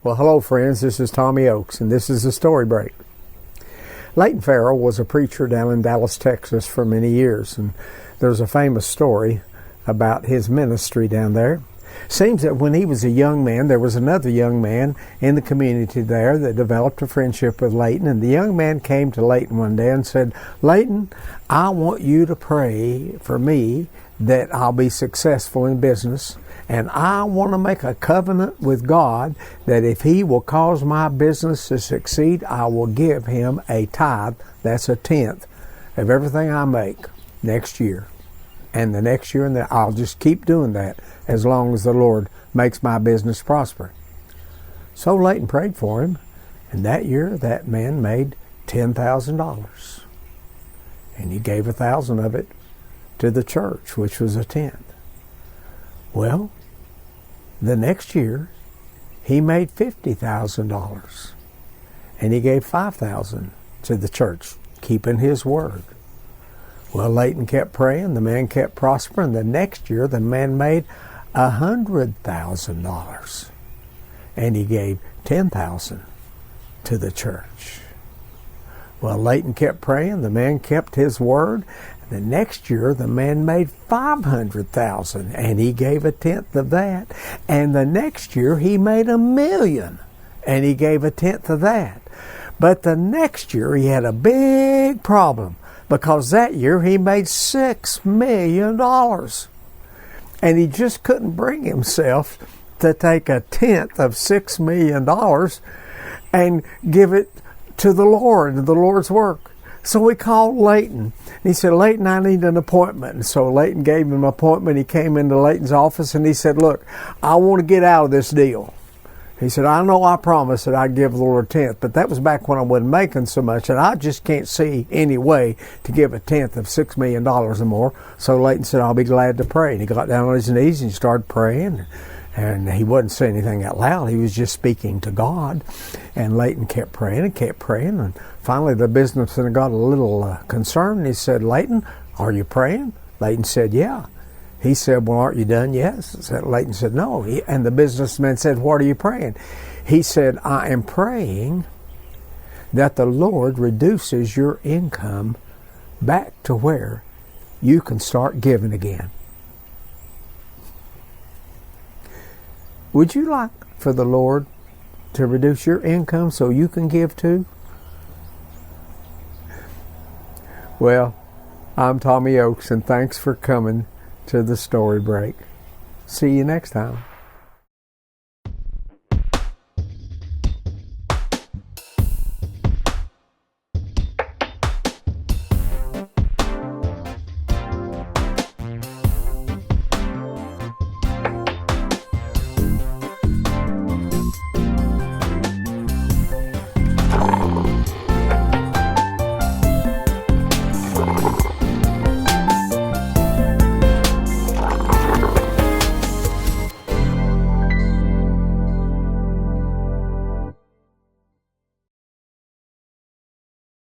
Well, hello friends, this is Tommy Oakes, and this is the Story Break. Leighton Farrell was a preacher down in Dallas, Texas for many years, and there's a famous story about his ministry down there. Seems that when he was a young man, there was another young man in the community there that developed a friendship with Leighton, and the young man came to Leighton one day and said, "Leighton, I want you to pray for me that I'll be successful in business, and I want to make a covenant with God that if He will cause my business to succeed, I will give Him a tithe, that's a tenth, of everything I make next year. And the next year, and I'll just keep doing that as long as the Lord makes my business prosper." So Leighton prayed for him, and that year that man made $10,000. And he gave 1,000 of it to the church, which was a tenth. Well, the next year he made $50,000, and he gave 5,000 to the church, keeping his word. Well, Leighton kept praying, the man kept prospering. The next year the man made $100,000, and he gave 10,000 to the church. Well, Leighton kept praying, the man kept his word. The next year, the man made $500,000, and he gave a tenth of that. And the next year, he made $1 million, and he gave a tenth of that. But the next year, he had a big problem, because that year he made $6 million. And he just couldn't bring himself to take a tenth of $6 million and give it to the Lord and the Lord's work. So he called Leighton. He said, "Leighton, I need an appointment." And so Leighton gave him an appointment. He came into Leighton's office and he said, "Look, I want to get out of this deal." He said, "I know I promised that I'd give the Lord a tenth, but that was back when I wasn't making so much, and I just can't see any way to give a tenth of $6 million or more." So Leighton said, "I'll be glad to pray." And he got down on his knees and he started praying. And he wasn't saying anything out loud. He was just speaking to God. And Leighton kept praying and kept praying. And finally the businessman got a little concerned. He said, "Leighton, are you praying?" Leighton said, "Yeah." He said, "Well, aren't you done yet?" Leighton said, "No." And the businessman said, "What are you praying?" He said, "I am praying that the Lord reduces your income back to where you can start giving again." Would you like for the Lord to reduce your income so you can give too? Well, I'm Tommy Oakes, and thanks for coming to the Story Break. See you next time.